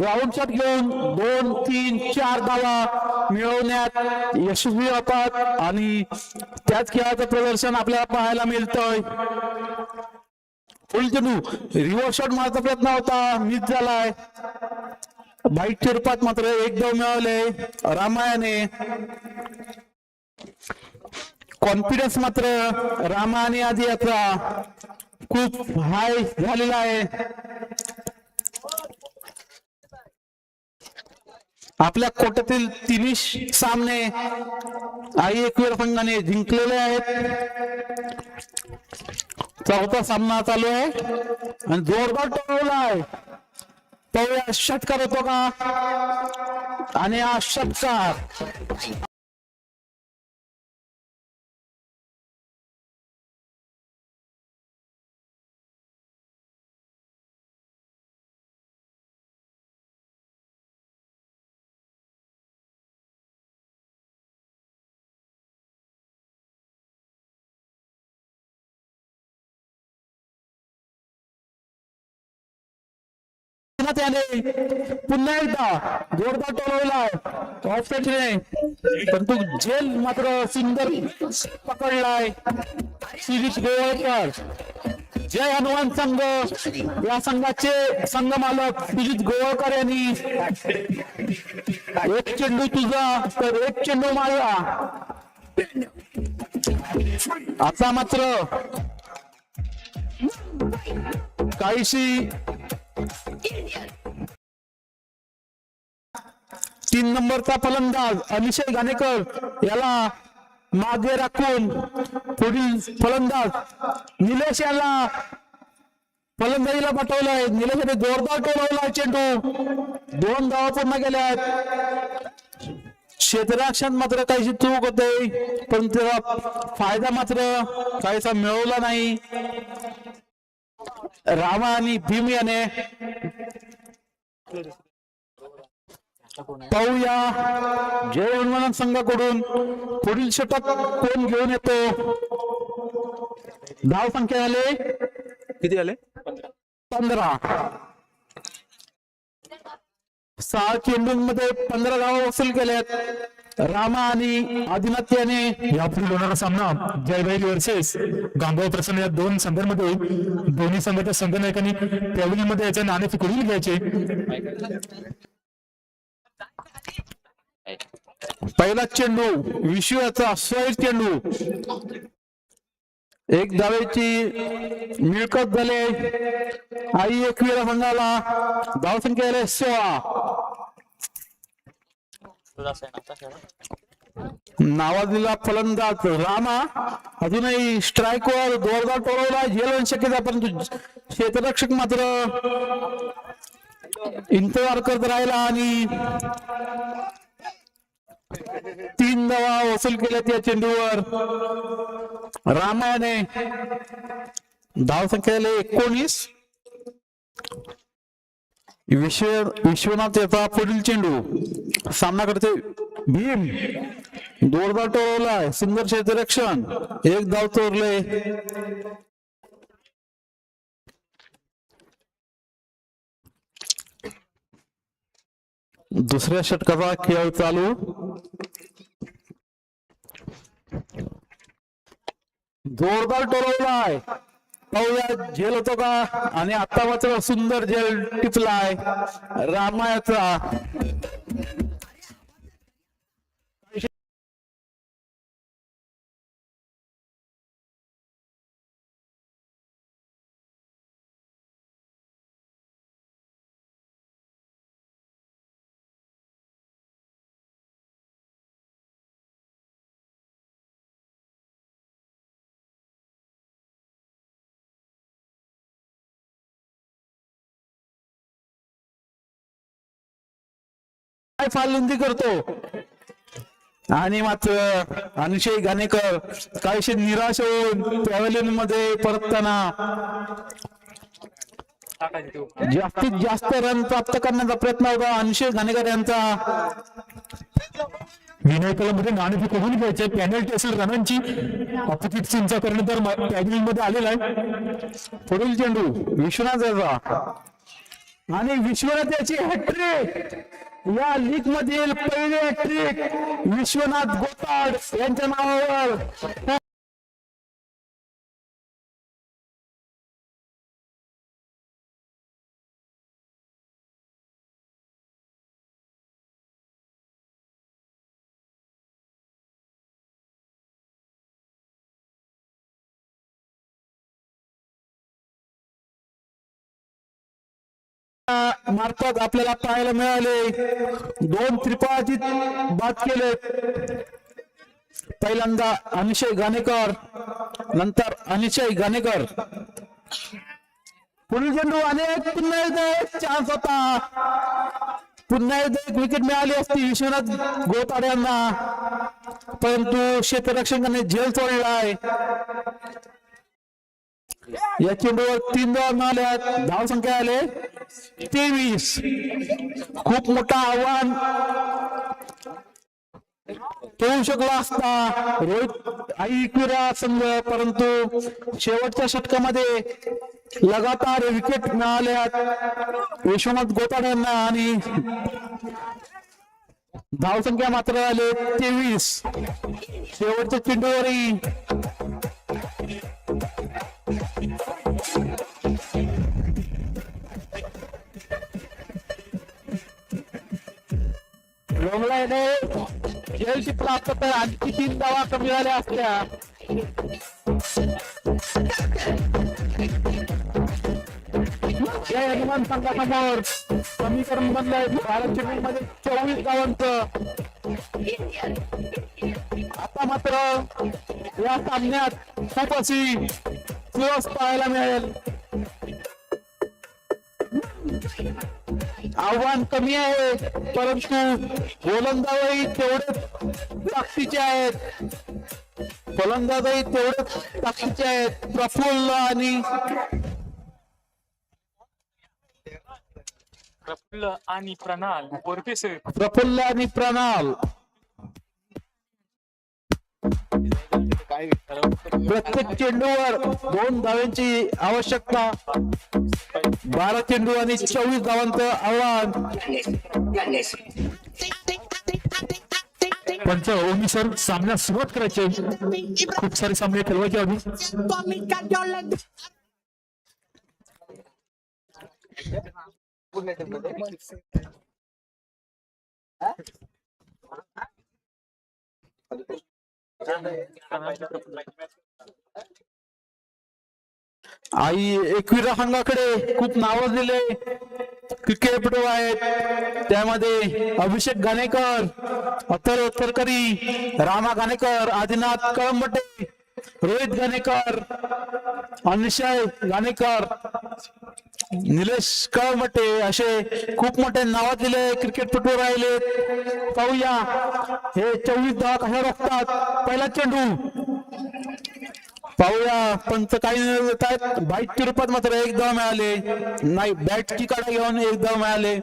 Ground shot घेऊन 2, 3, 4 धावा मिळवण्यात यशस्वी होतात आणि त्याच खेळाचं प्रदर्शन आपल्याला पाहायला मिळतंय. फुल चेंडू रिव्हर्स शॉट मारण्याचा प्रयत्न होता, मिस झालाय. बाईटच्या रूपात मात्र एक धाव मिळवले रामायाने. कॉन्फिडन्स मात्र रामायाने आधी याचा खूप हाय झालेला आहे. आपल्या कोट्यातील तिन्ही सामने आई एकवीर संघाने जिंकलेले आहेत. चौथा सामना चालू आहे आणि जोरदार टोळला आहे. तो षटकार होतो का आणि हा षटकार त्याने पुन्हा एकदा जोरदार टोलवलाय ऑफसाईडने, परंतु झेल मात्र सुंदर पकडलाय शिरीष गोवाळकर. जय हनुमान संघ या संघाचे संघ मालक शिरीष गोवाळकर यांनी एक चेंडू तुझा तर एक चेंडू माझा. आता मात्र काहीशी 3 नंबरचा फलंदाज अनिशय घाणेकर याला मागे राखून पुढील फलंदाज निलेश याला फलंदाजीला पाठवलंय. निलेशने जोरदार टोलवलाय चेंडू. 2 धावा पूर्ण केल्या आहेत. क्षेत्ररक्षण मात्र काहीशी चूक होते पण त्याचा फायदा मात्र काहीसा मिळवला नाही. रामा आणि भीम याने पाहूया जय हनुमान संघाकडून पुढील षटक कोण घेऊन येतो. धाव संख्या आले किती आले 15. 6 चेंडूंमध्ये 15 धावा वसूल केल्यात रामा आणि आदिनाथ याने. यापुढील होणारा सामना जयभाई वर्सेस गांगाव प्रसन्न या 2 संघांमध्ये होईल. दोन्ही संघाच्या संघनायकांनी पॅव्हलियनमध्ये याचे नाणे फिकवून घ्यायचे. पहिला चेंडू विश्वाचा स्वाईट चेंडू. एक धावेची मिळकत झाले आई एकवीर संघाला. धाव संख्या 16. नावाजलेला फलंदाज रामा अजूनही स्ट्राईक वर जोरदार टोलवला. झेलवून शक्यता परंतु क्षेत्ररक्षक मात्र इंतजार करत राहिला आणि 3 धावा वसूल केल्या त्या चेंडूवर. रामाने धाव संख्या 19. विश्वनाथ याचा पुढील चेंडू. सामना करते भीम. जोरदार टोलवलाय. सुंदर क्षेत्ररक्षण. एक धाव चोरले. दुसऱ्या षटकाचा खेळ चालू. जोरदार टोलवलाय. पाहूया झेल होतो का आणि आता मात्र सुंदर झेल टिपलाय रामायाचा. काय फालुंदी करतो आणि मात्र अनिशय घाणेकर काहीशी निराश होऊन पॅव्हलियन मध्ये परतताना जास्तीत जास्त रन प्राप्त करण्याचा प्रयत्न होता अनिशय घाणेकर यांचा. विनय कलममध्ये नाणे फिकवून घ्यायचे. पेनल्टी असेल रनांची. अपोजिट टीमचा कर्णधार पॅव्हलियन मध्ये आलेला आहे. पुढील चेंडू विश्वनाथ याचा. आणि विश्वनाथ याची हॅट्रिक, या लीग मधील पहिली हॅट्रिक विश्वनाथ गोताड यांच्या नावावर. मार्फत आपल्याला पाहायला मिळाले 2 त्रिपाठीत बाद केले. पहिल्यांदा अनिशय घाणेकर, नंतर अनिशय घाणेकर. पुढील चेंडू अनेक पुन्हा एकदा एक चान्स होता, पुन्हा एकदा एक विकेट मिळाली असती विश्वनाथ गोताड यांना, परंतु क्षेत्ररक्षकाने झेल तोडलाय. या चेंडूवर 3 धावा मिळाल्या, धाव संख्या आले 23. खूप मोठं आव्हान होऊ शकला असता रोहित आईक्विरा संघ, परंतु शेवटच्या षटकामध्ये लगातार विकेट मिळाल्या विश्वनाथ गोताड यांना आणि धाव संख्या मात्र आले 23. शेवटच्या चेंडूवरही लोंगलाने जयशी प्राप्त तर आणखी 3 धावा कमी झाल्या असत्या. या यजमान संघासमोर समीकरण बनलंय भारत चेन्नईमध्ये 24 धावांचं. आता मात्र या सामन्यात खूप अशी दिवस पाहायला मिळेल. आव्हान कमी आहे, परंतु गोलंदाजही तेवढेच ताकदीचे आहेत, फलंदाजही तेवढेच ताकदीचे आहेत. प्रफुल्ल आणि प्रणाल बोरपेसे. प्रफुल्ल आणि प्रणाल प्रत्येक चेंडूवर 2 धावांची आवश्यकता. 12 चेंडू आणि 24 धावांचं आव्हान. पंच ओमी सर सामन्यास सुरुवात करायची आहे. खूप सारे सामने खेळवायचे आधी. आई एकविरा संघाकडे खूप नावं दिले क्रिकेटपटू आहेत, त्यामध्ये अभिषेक घाणेकर, अथर्व थरकरी, रामा घाणेकर, आदिनाथ कळंबटे, रोहित घाणेकर, अनिशय घाणेकर, निलेश कळंबटे असे खूप मोठे नाव दिले क्रिकेटपटू राहिले. पाहूया हे 24 धावा कशा रोखतात. पहिला चेंडू पाहूया, पंच काही देत आहेत. बाईटच्या रूपात मात्र 1 धाव मिळाले नाही, बॅटची काढा घेऊन 1 धाव मिळाले.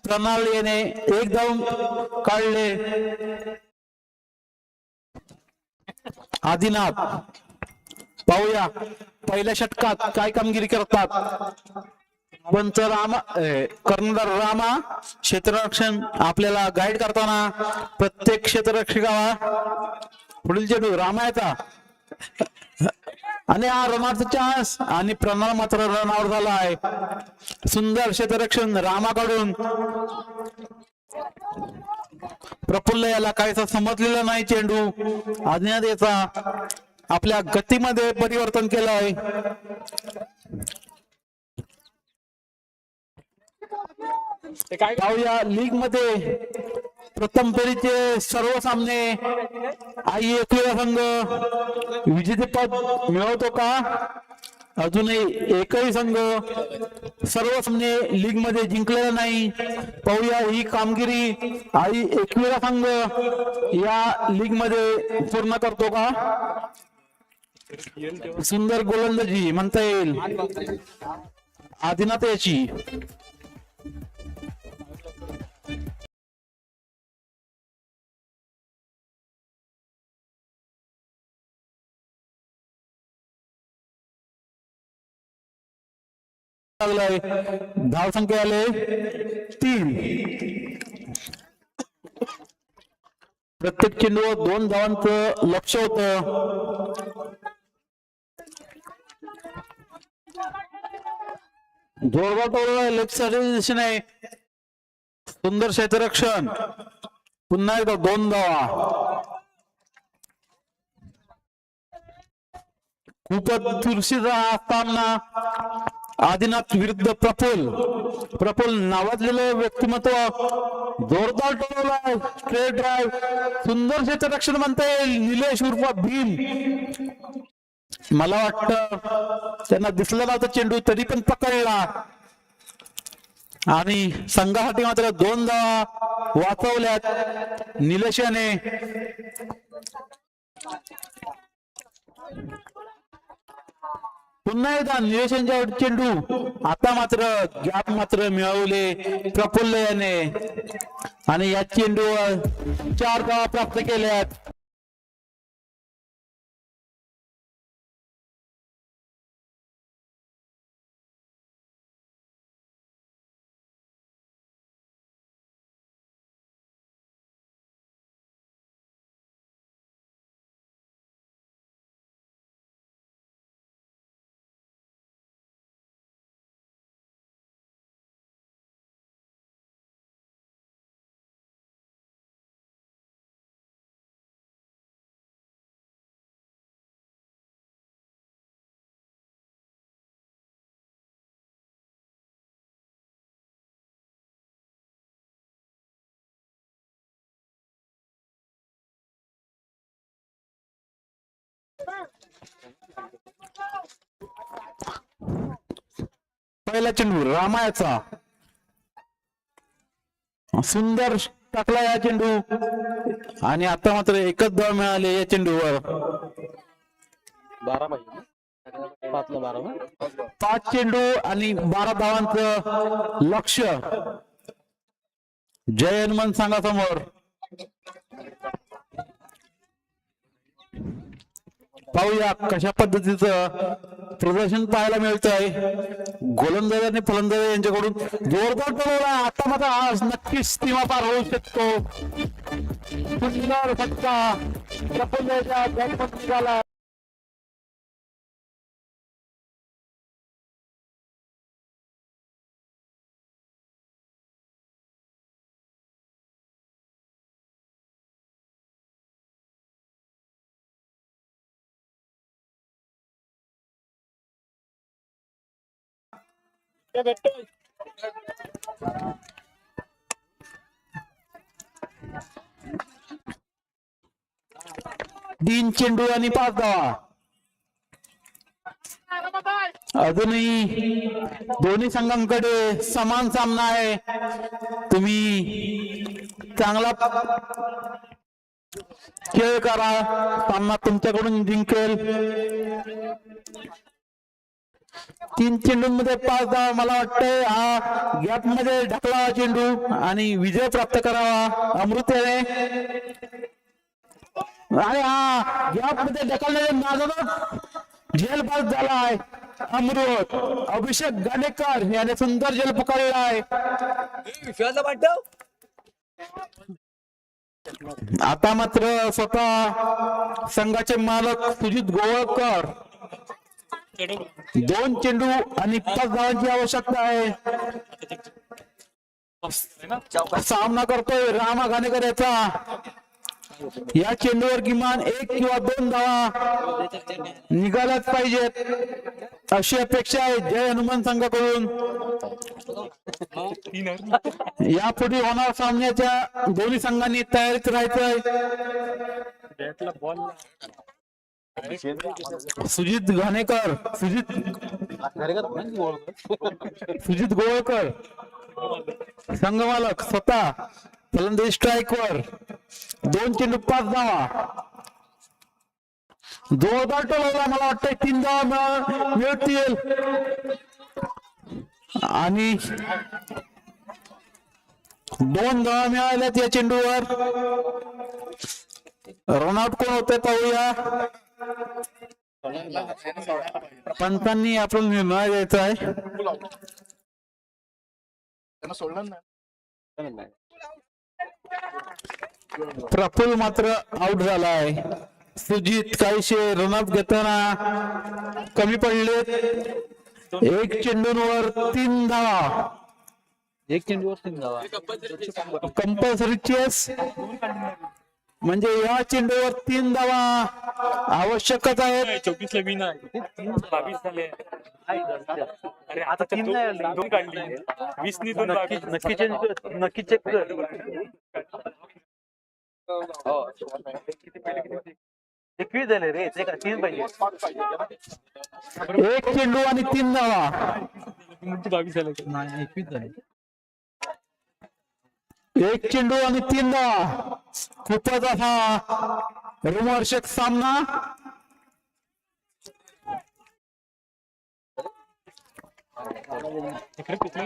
प्रणालीने 1 धाव काढले. आदिनाथ पाहूया पहिल्या षटकात काय कामगिरी करतात. पंच रामा कर्णधार रामा क्षेत्ररक्षण आपल्याला गाईड करताना प्रत्येक क्षेत्ररक्षकाला पुढील चेंडू रामायचा आणि हा रनआउटचा चान्स आणि प्रणाल मात्र रनआउट झाला आहे. सुंदर क्षेत्ररक्षण रामाकडून. प्रफुल्ल याला काहीच समजलेलं नाही. चेंडू आदिनाथ याचा आपल्या गतीमध्ये परिवर्तन केलं आहे. पाहूया लीग मध्ये प्रथम फेरीचे सर्व सामने आई एकविरा संघ विजेतेपद मिळवतो का. अजूनही एकही संघ सर्व सामने लीग मध्ये जिंकलेला नाही. पाहूया ही कामगिरी आई एकविरा संघ या लीग मध्ये पूर्ण करतो का. सुंदर गोलंदाजी म्हणता येईल आदिनाथ याची. लागलाय. धाव संख्या आले 3. प्रत्येक चेंडूवर 2 धावांचं लक्ष होतं. जोरदार टोल लेफ्ट साईड दिशेने सुंदर क्षेत्ररक्षण. पुन्हा एकदा 2 धावा. खूपच चुरशीचा हा सामना. आदिनाथ विरुद्ध प्रफुल नावाजलेलं व्यक्तिमत्व जोरदार टोलवला. स्ट्रेट ड्राईव्ह सुंदर क्षेत्ररक्षण म्हणता येईल. निलेश उर्फ भीम. मला वाटतं त्यांना दिसला नव्हता चेंडू तरी पण पकडला आणि संघासाठी मात्र 2 धावा वाचवल्यात निलेशाने. पुन्हा एकदा निलेशांच्या चेंडू. आता मात्र गॅप मात्र मिळवले प्रफुल्ल याने आणि या चेंडूवर 4 धावा प्राप्त केल्यात. पहिला चेंडू रामायाचा सुंदर टाकला या चेंडू आणि आता मात्र एकच धाव मिळाली या चेंडूवर. 5 चेंडू आणि 12 धावांचं लक्ष जय हनुमान संघासमोर. पाहूया कशा पद्धतीचं प्रदर्शन पाहायला मिळतंय. गोलंदाज आणि फलंदाज यांच्याकडून जोरदार टोलवला. आता मात्र आज नक्कीच सीमा पार होऊ शकतो. सुंदर फटका प्रफुल्लच्या बॅटमध्ये झाला. तीन चेंडू आणि 5 धावा. अजूनही दोन्ही संघांकडे समान सामना आहे. तुम्ही चांगला खेळ करा, सामना तुमच्याकडून जिंकेल. 3 चेंडूंमध्ये 5 धावा. मला वाटतंय हा गॅप मध्ये ढकलावा चेंडू आणि विजय प्राप्त करावा अमृतेने. आणि हा गॅप मध्ये ढकलण्याच्या नादात झेलबाज झाला आहे अमृत. अभिषेक गाणेकर याने सुंदर झेल पकडला आहे. आता मात्र स्वतः संघाचे मालक सुजित गोवळकर 2 चेंडू आणि 5 धावांची आवश्यकता आहे. सामना करतोय रामा गाणेकर याचा. या चेंडूवर किमान 1 किंवा 2 धावा निघाल्याच पाहिजेत अशी अपेक्षा आहे जय हनुमान संघाकडून. यापुढे होणार सामन्याच्या दोन्ही संघांनी तयारीत राहायचंय. सुजित गाणेकर, सुजित गोवळकर संघमालक स्वतः फलंदाजी स्ट्राईकवर. 2 चेंडू 5 धावा. जोरदार टोलवला. मला वाटतं 3 धावा मिळतील आणि 2 धावा मिळाल्यात या चेंडूवर. रनआउट कोण होते पाहूया. पंचांनी आपला निर्णय द्यायचा आहे. त्यांना सोडलं ना. प्रफुल्ल मात्र आउट झालाय. सुजित काहीशे रनअप घेताना कमी पडले. एक चेंडूंवर 3 धावा. एक चेंडूवर 3 धावा. कंपल्सरी चेस म्हणजे या चेंडूवर 3 धावा आवश्यकच आहेत. 24 विन आहे. 22 झाले. अरे आता 3 नाही आले. 2 काढली. 20 नी 2 नक्की चेंज कर, नक्की चेक कर. ते किती झाले रे? ते का 3 पाहिजे. एक चेंडू आणि 3 धावा. 22 झाले. नाही 21 झाले. एक चेंडू आणि 3 धावा. खूपच असा रोमहर्षक सामना. इकडे कुठलं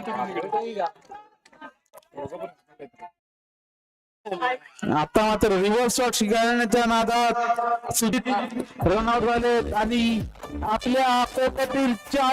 आता मात्र रिव्हर्स शॉट शिकवण्याच्या नादात सुजित रनआउट झाले आणि आपल्या कोट्यातील 4